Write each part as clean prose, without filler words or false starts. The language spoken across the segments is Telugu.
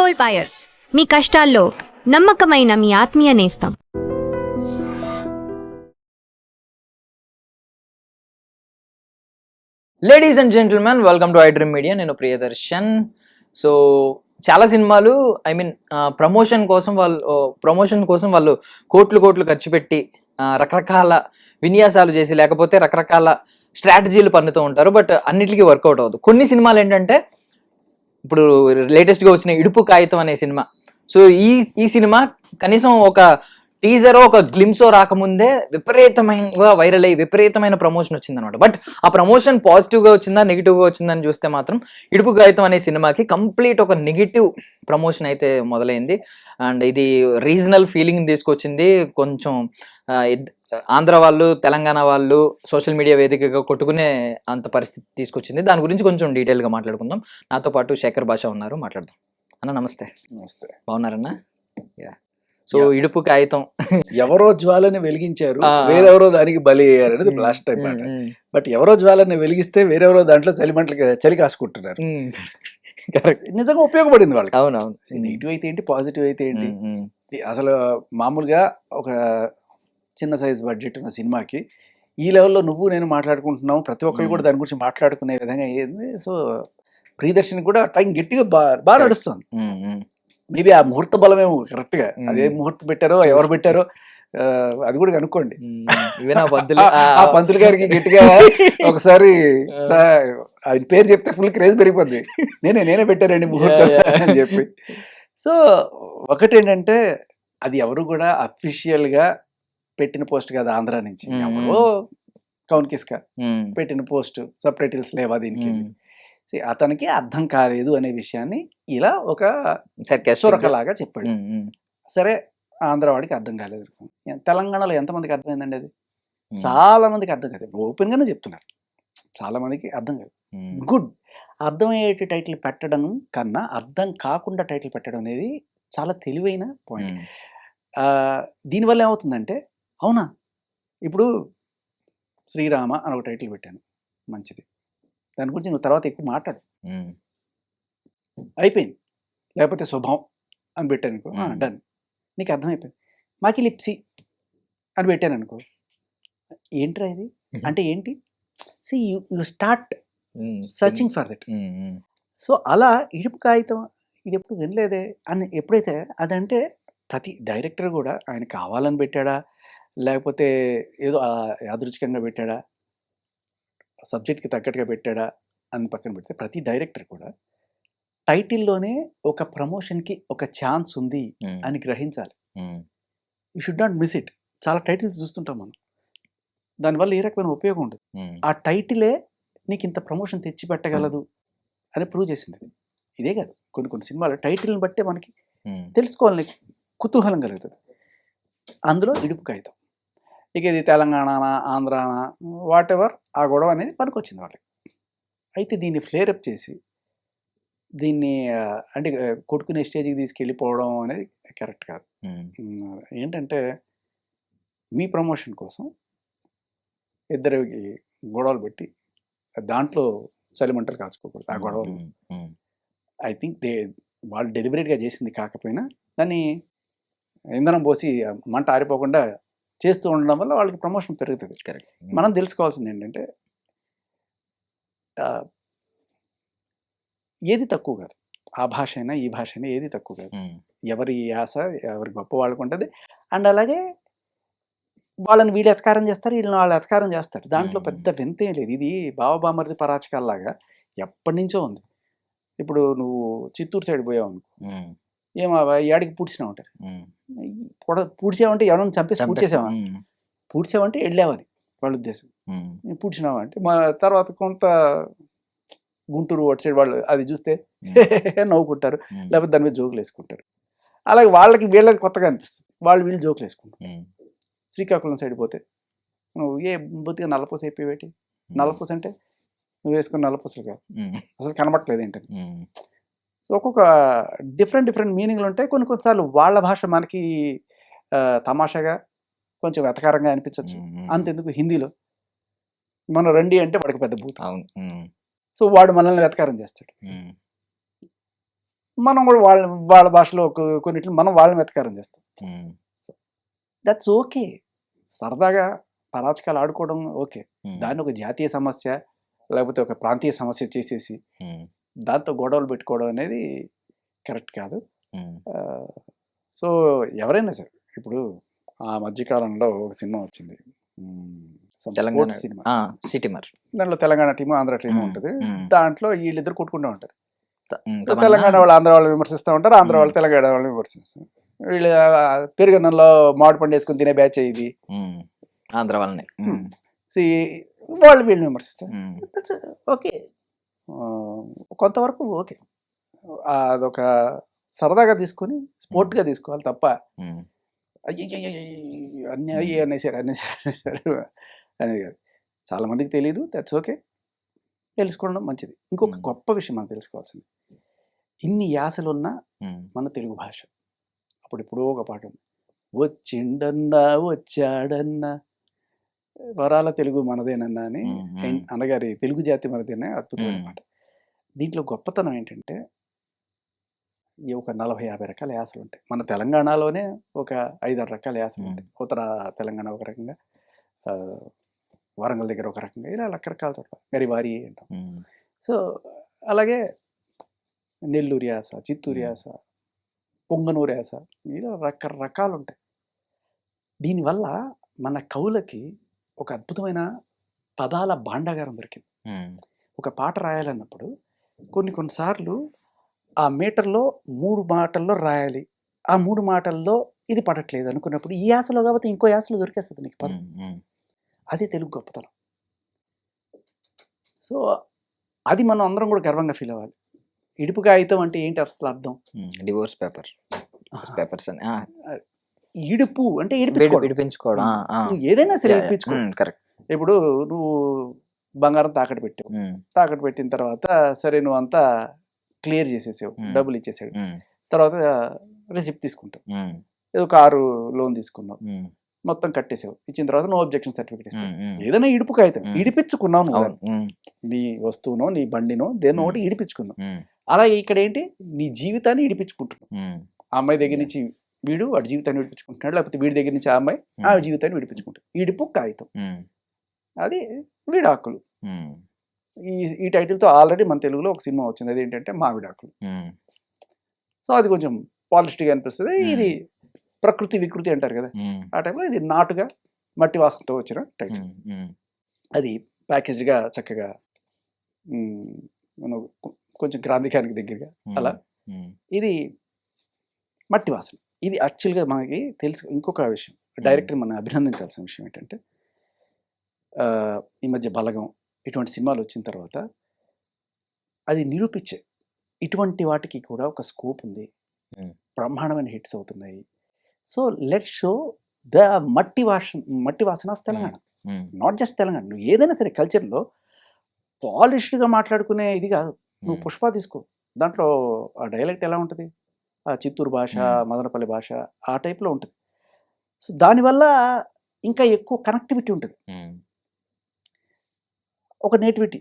గోల్డ్ బయర్స్, మీ కష్టాల్లో నమ్మకమైన మీ ఆత్మీయ నేస్తం. Ladies and gentlemen, welcome to iDream media. నేను ప్రియదర్శన్. సో చాలా సినిమాలు ప్రమోషన్ కోసం వాళ్ళు కోట్లు ఖర్చు పెట్టి రకరకాల విన్యాసాలు చేసి లేకపోతే రకరకాల స్ట్రాటజీలు పన్నుతూ ఉంటారు. బట్ అన్నిటికీ వర్కౌట్ అవ్వదు. కొన్ని సినిమాలు ఏంటంటే, ఇప్పుడు లేటెస్ట్గా వచ్చిన ఇడుపు కాగితం అనే సినిమా. సో ఈ సినిమా కనీసం ఒక టీజరో ఒక గ్లిమ్సో రాకముందే విపరీతమైనగా వైరల్ అయ్యి విపరీతమైన ప్రమోషన్ వచ్చిందనమాట. బట్ ఆ ప్రమోషన్ పాజిటివ్గా వచ్చిందా నెగిటివ్గా వచ్చిందని చూస్తే మాత్రం ఇడుపు కాగితం అనే సినిమాకి కంప్లీట్ ఒక నెగిటివ్ ప్రమోషన్ అయితే మొదలైంది. అండ్ ఇది రీజనల్ ఫీలింగ్ తీసుకొచ్చింది. కొంచెం ఆంధ్ర వాళ్ళు తెలంగాణ వాళ్ళు సోషల్ మీడియా వేదికగా కొట్టుకునే అంత పరిస్థితి తీసుకొచ్చింది. దాని గురించి కొంచెం డీటెయిల్గా మాట్లాడుకుందాం. నాతో పాటు శేఖర్ భాష ఉన్నారు, మాట్లాడదాం. అన్న నమస్తే. నమస్తే. బాగున్నారన్నా? సో ఇడుపు కాగితం ఎవరో జ్వాలని వెలిగించారు, వేరెవరో దానికి బలి అయ్యారు అనేది లాస్ట్ టైం మాట. బట్ ఎవరో జ్వాలని వెలిగిస్తే వేరెవరో దాంట్లో చలి కాసుకుంటున్నారు. నిజంగా ఉపయోగపడింది వాళ్ళకి. అవునవును. నెగిటివ్ అయితే ఏంటి, పాజిటివ్ అయితే ఏంటి. అసలు మామూలుగా ఒక చిన్న సైజ్ బడ్జెట్ ఉన్న సినిమాకి ఈ లెవెల్లో నువ్వు నేను మాట్లాడుకుంటున్నావు, ప్రతి ఒక్కరు కూడా దాని గురించి మాట్లాడుకునే విధంగా అయ్యింది. సో ప్రియదర్శన్ కూడా టైం గట్టిగా బాగా నడుస్తుంది. మేబీ ఆ ముహూర్త బలమేమో కరెక్ట్ గా అదే ముహూర్తం పెట్టారో ఎవరు పెట్టారో అది కూడా కనుక్కోండి. ఆ పంతులు గారికి గట్టిగా ఒకసారి ఆయన పేరు చెప్తే ఫుల్ క్రేజ్ పెరిగిపోద్ది. నేనే పెట్టారండి ముహూర్తం అని చెప్పి. సో ఒకటేంటంటే, అది ఎవరు కూడా అఫీషియల్ గా పెట్టిన పోస్ట్ కాదు, ఆంధ్ర నుంచి ఎవరో కౌన్ కిస్కా పెట్టిన పోస్ట్, సబ్ టైటిల్స్ లేవా దీనికి. అతనికి అర్థం కాలేదు అనే విషయాన్ని ఇలా ఒక సొరకలాగా చెప్పాడు. సరే, ఆంధ్ర వాడికి అర్థం కాలేదు. తెలంగాణలో ఎంతమందికి అర్థమైందండి? అది చాలా మందికి అర్థం కాదు. ఓపెన్ గానే చెప్తున్నారు, చాలా మందికి అర్థం కాదు. గుడ్. అర్థమయ్యేటి టైటిల్ పెట్టడం కన్నా అర్థం కాకుండా టైటిల్ పెట్టడం అనేది చాలా తెలివైన పాయింట్. దీనివల్ల ఏమవుతుందంటే, అవునా ఇప్పుడు శ్రీరామ అని ఒక టైటిల్ పెట్టాను, మంచిది, దాని గురించి నువ్వు తర్వాత ఎక్కువ మాట్లాడు, అయిపోయింది. లేకపోతే శుభం అని పెట్టాను అనుకో, డన్, నీకు అర్థమైపోయింది. మాకి లిప్సీ అని పెట్టాను అనుకో, ఏంట్రా ఇది అంటే ఏంటి? C you start searching for that. So అలా ఇడుపు కాగితం ఇది ఎప్పుడు వినలేదే అని ఎప్పుడైతే అదంటే, ప్రతి డైరెక్టర్ కూడా ఆయన కావాలని పెట్టాడా లేకపోతే ఏదో యాదృచ్ఛికంగా పెట్టాడా, సబ్జెక్ట్కి తగ్గట్టుగా పెట్టాడా అని పక్కన పెడితే, ప్రతి డైరెక్టర్ కూడా టైటిల్లోనే ఒక ప్రమోషన్కి ఒక ఛాన్స్ ఉంది అని గ్రహించాలి. You should not miss it. చాలా టైటిల్స్ చూస్తుంటాం మనం, దానివల్ల ఏ రకమైన ఉపయోగం ఉండదు. ఆ టైటిలే నీకు ఇంత ప్రమోషన్ తెచ్చి పెట్టగలదు అని ప్రూవ్ చేసింది. ఇదే కాదు, కొన్ని సినిమాలు టైటిల్ని బట్టే మనకి తెలుసుకోవాలని కుతూహలం కలుగుతుంది. అందులో ఇడుపు కాగితం. ఇక ఇది తెలంగాణ ఆంధ్రాన వాట్ ఎవర్, ఆ గొడవ అనేది పనికొచ్చింది వాళ్ళకి. అయితే దీన్ని ఫ్లేరప్ చేసి దీన్ని అంటే కొట్టుకునే స్టేజ్కి తీసుకెళ్ళిపోవడం అనేది కరెక్ట్ కాదు. ఏంటంటే, మీ ప్రమోషన్ కోసం ఇద్దరికి గొడవలు పెట్టి దాంట్లో చలిమంటలు కాచుకోకూడదు. ఆ గొడవలు ఐ థింక్ వాళ్ళు డెలిబరేట్గా చేసింది కాకపోయినా దాన్ని ఇంధనం పోసి మంట ఆరిపోకుండా చేస్తూ ఉండడం వల్ల వాళ్ళకి ప్రమోషన్ పెరుగుతుంది. కరెక్ట్. మనం తెలుసుకోవాల్సింది ఏంటంటే, ఏది తక్కువ కాదు. ఆ భాష అయినా ఈ భాష అయినా ఏది తక్కువ కాదు. ఎవరి యాస ఎవరి గొప్ప వాళ్ళకు ఉంటుంది. అండ్ అలాగే వాళ్ళని వీళ్ళు ఎతకారం చేస్తారు, వీళ్ళని వాళ్ళు ఎతకారం చేస్తారు. దాంట్లో పెద్ద వింతే లేదు. ఇది బావబామర్ది పరాచకాల్లాగా ఎప్పటి నుంచో ఉంది. ఇప్పుడు నువ్వు చిత్తూరు సైడ్ పోయావు అనుకో, ఏమో ఏడికి పూడ్చినావు అంటారు. పూడ్చావంటే ఎవరైనా చంపేసి పూడ్చేసావా? పూడ్చావంటే వెళ్ళావని వాళ్ళ ఉద్దేశం. పూడ్చినావా అంటే మా తర్వాత కొంత గుంటూరు అటు సైడ్ వాళ్ళు అది చూస్తే నవ్వుకుంటారు, లేకపోతే దాని మీద జోకులు వేసుకుంటారు. అలాగే వాళ్ళకి వీళ్ళకి కొత్తగా అనిపిస్తుంది, వాళ్ళు వీళ్ళు జోకులు వేసుకుంటారు. శ్రీకాకుళం సైడ్ పోతే నువ్వు బుద్ధిగా నల్లపూస అయిపోయి, నల్లపూస అంటే నువ్వు వేసుకున్న నల్లపూసలు కాదు, అసలు కనబట్టలేదు ఏంటని. సో ఒక్కొక్క డిఫరెంట్ మీనింగ్లు ఉంటాయి. కొన్నిసార్లు వాళ్ళ భాష మనకి తమాషాగా కొంచెం వెతకారంగా అనిపించవచ్చు. అంతెందుకు హిందీలో మనం రండి అంటే వాడికి పెద్ద భూతం. సో వాడు మనల్ని వెతకారం చేస్తాడు. మనం కూడా వాళ్ళ భాషలో కొన్నిట్లు మనం వాళ్ళని వెతకారం చేస్తాం. That's okay. సరదాగా పరాచకాలు ఆడుకోవడం ఓకే. దాన్ని ఒక జాతీయ సమస్య లేకపోతే ఒక ప్రాంతీయ సమస్య చేసేసి దాంతో గొడవలు పెట్టుకోవడం అనేది కరెక్ట్ కాదు. సో ఎవరైనా సరే ఇప్పుడు ఆ మధ్యకాలంలో ఒక సినిమా వచ్చింది, తెలంగాణ సినిమా. సిటీ మరి దాంట్లో తెలంగాణ టీము ఆంధ్ర టీము ఉంటుంది. మ్మ్. దాంట్లో వీళ్ళిద్దరు కొట్టుకుంటూ ఉంటారు. సో తమన్నా- తెలంగాణ వాళ్ళు ఆంధ్ర వాళ్ళు విమర్శిస్తూ ఉంటారు, ఆంధ్ర వాళ్ళు తెలంగాణ వాళ్ళు విమర్శిస్తారు. వీళ్ళు పెరుగన్నంలో మామిడి పండు వేసుకుని తినే బ్యాచ్ ఇది. ఆంధ్ర వాళ్ళని వాళ్ళు వీళ్ళని విమర్శిస్తారు. ఓకే, కొంతవరకు ఓకే. అదొక సరదాగా తీసుకొని స్పోర్ట్గా తీసుకోవాలి తప్ప అన్నీ అనేసారు అనేది కాదు. చాలా మందికి తెలియదు, దట్స్ ఓకే, తెలుసుకోవడం మంచిది. ఇంకొక గొప్ప విషయం మనం తెలుసుకోవాల్సింది, ఇన్ని యాసలు ఉన్న మన తెలుగు భాష. అప్పుడు ఒక పాట ఉంది, వచ్చిండన్నా వచ్చాడన్నా వరాల తెలుగు మనదేనన్నా అని అనగారి తెలుగు జాతి మనదేనే అద్భుతమైన పాట. దీంట్లో గొప్పతనం ఏంటంటే ఒక 40-50 రకాల యాసలు ఉంటాయి. మన తెలంగాణలోనే ఒక 5-6 రకాల యాసలు ఉంటాయి. ఉత్తర తెలంగాణ ఒక రకంగా, వరంగల్ దగ్గర ఒక రకంగా, ఇలా రకరకాల చోట్ల గరివారి అంటాం. సో అలాగే నెల్లూరు యాస, చిత్తూరు యాస, పొంగనూరు యాస, ఇలా రకరకాలు ఉంటాయి. దీనివల్ల మన కవులకి ఒక అద్భుతమైన పదాల భాండాగారం దొరికింది. ఒక పాట రాయాలన్నప్పుడు కొన్నిసార్లు ఆ మీటర్లో 3 మాటల్లో రాయాలి, ఆ 3 మాటల్లో ఇది పడట్లేదు అనుకున్నప్పుడు ఈ యాసలో కాబట్టి ఇంకో యాసలో దొరికేస్తుంది నీకు పదం. అదే తెలుగు గొప్పతనం. సో అది మనం అందరం కూడా గర్వంగా ఫీల్ అవ్వాలి. ఇడుపు కాగితం అంటే ఏంటి అసలు అర్థం? డివోర్స్ పేపర్స్ అని. ఇడుపు అంటే విడిపించుకోవడం. నువ్వు ఏదైనా సరే ఇడిపించుకో. కరెక్ట్. ఇప్పుడు నువ్వు బంగారం తాకట్టు పెట్టావు, తాకట్టు పెట్టిన తర్వాత సరే నువ్వు అంతా క్లియర్ చేసేసావు, డబ్బులు ఇచ్చేసాడు, తర్వాత రిసిప్ట్ తీసుకుంటావు, ఏదో కారు లోన్ తీసుకున్నావు, మొత్తం కట్టేసావు, ఇచ్చిన తర్వాత నువ్వు అబ్జెక్షన్ సర్టిఫికేట్ ఇస్తావు. ఏదైనా ఇడుపు కాగితం ఇడిపించుకున్నావు నువ్వు, నీ వస్తువునో నీ బండినో దేనో ఒకటి ఇడిపించుకున్నావు. అలాగే ఇక్కడ ఏంటి, నీ జీవితాన్ని ఇడిపించుకుంటున్నావు. ఆ అమ్మాయి దగ్గర నుంచి వీడు వాడి జీవితాన్ని విడిపించుకుంటున్నాడు, లేకపోతే వీడి దగ్గర నుంచి ఆ అమ్మాయి ఆ జీవితాన్ని విడిపించుకుంటాడు. ఇడుపు కాగితం, అది విడాకులు. ఈ టైటిల్తో ఆల్రెడీ మన తెలుగులో ఒక సినిమా వచ్చింది, అది ఏంటంటే మా విడాకులు. సో అది కొంచెం పాలిస్టిక్గా అనిపిస్తుంది. ఇది ప్రకృతి వికృతి అంటారు కదా, ఆ టైంలో ఇది నాటుగా మట్టి వాసనతో వచ్చిన టైటిల్. అది ప్యాకేజ్గా చక్కగా కొంచెం గ్రాంధికానికి దగ్గరగా అలా. ఇది మట్టి వాసన. ఇది యాక్చువల్గా మనకి తెలుసు. ఇంకొక విషయం, డైరెక్టర్ మనం అభినందించాల్సిన విషయం ఏంటంటే, ఈ మధ్య బలగం ఇటువంటి సినిమాలు వచ్చిన తర్వాత అది నిరూపించే ఇటువంటి వాటికి కూడా ఒక స్కోప్ ఉంది, బ్రహ్మాండమైన హిట్స్ అవుతున్నాయి. సో లెట్ షో ద మట్టి వాసన of Telangana, not just Telangana. నువ్వు ఏదైనా సరే కల్చర్లో పాలిష్డ్గా మాట్లాడుకునే ఇది కాదు. నువ్వు పుష్ప తీసుకో, దాంట్లో ఆ డైలెక్ట్ ఎలా ఉంటుంది, ఆ చిత్తూరు భాష, మదనపల్లి భాష ఆ టైప్లో ఉంటుంది. సో దానివల్ల ఇంకా ఎక్కువ కనెక్టివిటీ ఉంటుంది, ఒక నేటివిటీ.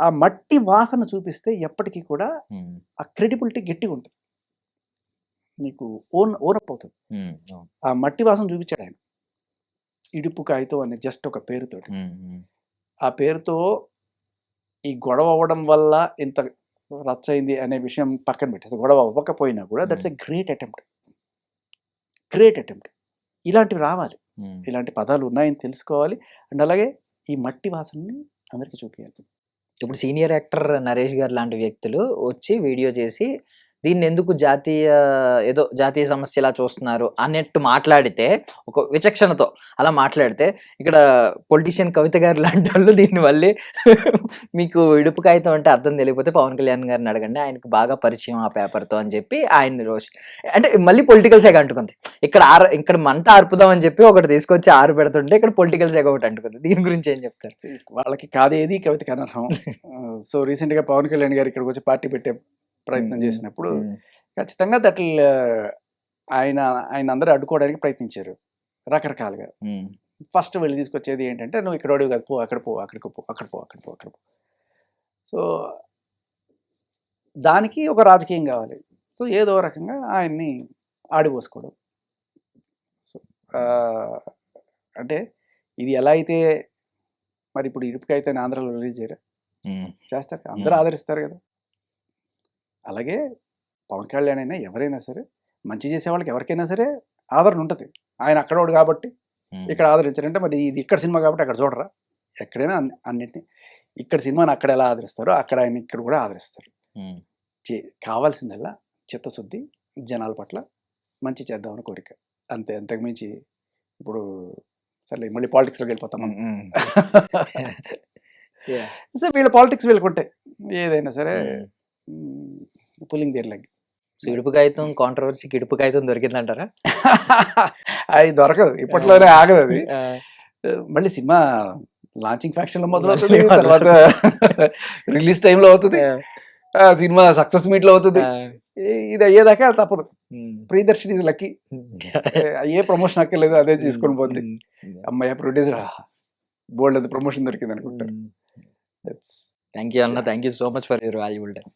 ఆ మట్టి వాసన చూపిస్తే ఎప్పటికీ కూడా ఆ క్రెడిబిలిటీ గట్టిగా ఉంటుంది, నీకు ఓనప్ అవుతుంది. ఆ మట్టి వాసన చూపించాడు ఆయన, ఇడుపు కాగితం అనే జస్ట్ ఒక పేరుతోటి. ఆ పేరుతో ఈ గొడవ అవ్వడం వల్ల ఇంత రచ్చయింది అనే విషయం పక్కన పెట్టేసి, గొడవ అవ్వకపోయినా కూడా దట్స్ ఎ గ్రేట్ అటెంప్ట్. ఇలాంటివి రావాలి, ఇలాంటి పదాలు ఉన్నాయని తెలుసుకోవాలి. అండ్ అలాగే ఈ మట్టి వాసనని అందరికీ చూపించాలి. ఇప్పుడు సీనియర్ యాక్టర్ నరేష్ గారు లాంటి వ్యక్తులు వచ్చి వీడియో చేసి దీన్ని ఎందుకు జాతీయ సమస్యలా చూస్తున్నారు అన్నట్టు మాట్లాడితే, ఒక విచక్షణతో అలా మాట్లాడితే, ఇక్కడ పొలిటీషియన్ కవిత గారు లాంటి వాళ్ళు దీన్ని మళ్ళీ మీకు ఇడుపు కాగితం అంటే అర్థం తెలియకపోతే పవన్ కళ్యాణ్ గారిని అడగండి, ఆయనకు బాగా పరిచయం ఆ పేపర్తో అని చెప్పి ఆయన్ని రోజు అంటే మళ్ళీ పొలిటికల్ సెగ అంటుకుంది. ఇక్కడ మంట ఆర్పుదాం అని చెప్పి ఒకటి తీసుకొచ్చి ఆరు పెడుతుంటే ఇక్కడ పొలిటికల్ సెగ ఒకటి అంటుకుంది. దీని గురించి ఏం చెప్తారు? వాళ్ళకి కాదేది కవితకి అనర్హం. సో రీసెంట్గా పవన్ కళ్యాణ్ గారు ఇక్కడికి వచ్చి పార్టీ పెట్టే ప్రయత్నం చేసినప్పుడు ఖచ్చితంగా ఆయన అందరూ అడ్డుకోవడానికి ప్రయత్నించారు రకరకాలుగా. ఫస్ట్ వెళ్ళి తీసుకొచ్చేది ఏంటంటే, నువ్వు ఇక్కడ అడుగు కాదు, పో అక్కడ, పో అక్కడికి, పో అక్కడ, పో అక్కడ. సో దానికి ఒక రాజకీయం కావాలి. సో ఏదో రకంగా ఆయన్ని ఆడిపోసుకోవడం. సో అంటే ఇది ఎలా అయితే మరి ఇప్పుడు ఇరుపుకైతే ఆంధ్రాలో రిలీజ్ చేయరా, చేస్తారు కదా, అందరూ ఆదరిస్తారు కదా. అలాగే పవన్ కళ్యాణ్ అయినా ఎవరైనా సరే మంచి చేసే వాళ్ళకి ఎవరికైనా సరే ఆదరణ ఉంటుంది. ఆయన అక్కడోడు కాబట్టి ఇక్కడ ఆదరించారంటే మరి ఇది ఇక్కడ సినిమా కాబట్టి అక్కడ చూడరా, ఎక్కడైనా అన్నిటిని ఇక్కడ సినిమాని అక్కడ ఎలా ఆదరిస్తారో అక్కడ ఆయన ఇక్కడ కూడా ఆదరిస్తారు. కావాల్సిందల్లా చిత్తశుద్ధి, జనాల పట్ల మంచి చేద్దామని కోరిక అంతే. అంతకుమించి ఇప్పుడు సరే మళ్ళీ పాలిటిక్స్లోకి వెళ్ళిపోతాం. సో వీళ్ళ పాలిటిక్స్ వీళ్ళకుంటాయి, ఏదైనా సరే పుల్లింగ్ దేర్ లెగ్. ఇడుపు కాగితం కాంట్రవర్సీకి ఇడుపు కాగితం దొరికిందంటారా? అది దొరకదు, ఇప్పట్లోనే ఆగదు అది. మళ్ళీ సినిమా లాంచింగ్ ఫ్యాక్షన్ లో మొదలవుతుంది, తర్వాత రిలీజ్ టైంలో అవుతుంది, సినిమా సక్సెస్ మీట్ లో అవుతుంది. ఇది అయ్యేదాకా తప్పదు. Priyadarshini is lucky, A promotion అక్కర్లేదు, అదే తీసుకొని పోతుంది. అమ్మాయి ప్రొడ్యూసర్ బోల్డ్ అది ప్రమోషన్ దొరికింది అనుకుంటారు. థ్యాంక్ యూ అన్న, thank you so much for your valuable time.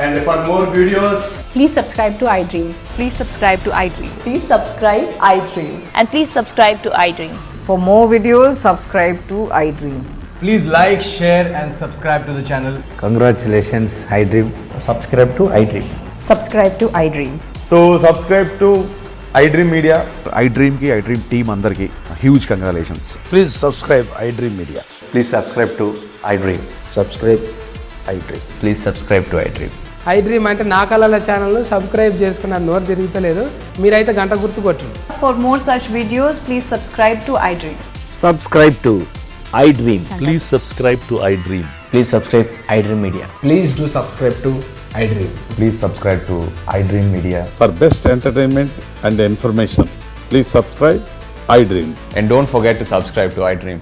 And for more videos, Please subscribe to iDream. Please subscribe to iDream. Please subscribe iDream. And please subscribe to iDream. For more videos, subscribe to iDream. please like, share and subscribe to the channel. Congratulations, iDream. Subscribe to iDream. Subscribe to iDream. So subscribe to iDream Media. iDream team andarki huge congratulations. Please subscribe iDream Media. Please subscribe to iDream. Subscribe iDream. Please subscribe to iDream. iDream అంటే నా కళల ఛానల్ సబ్స్క్రైబ్ చేసుకున్న నోరు తిరుగుతలేదు, మీరైతే గంట గుర్తు కొట్టండి. For more such videos, please subscribe to iDream. Subscribe to iDream. Please subscribe to iDream. Please subscribe iDream Media. Please do subscribe to iDream. Please subscribe to iDream Media. For best entertainment and information, please subscribe iDream. And don't forget to subscribe to iDream.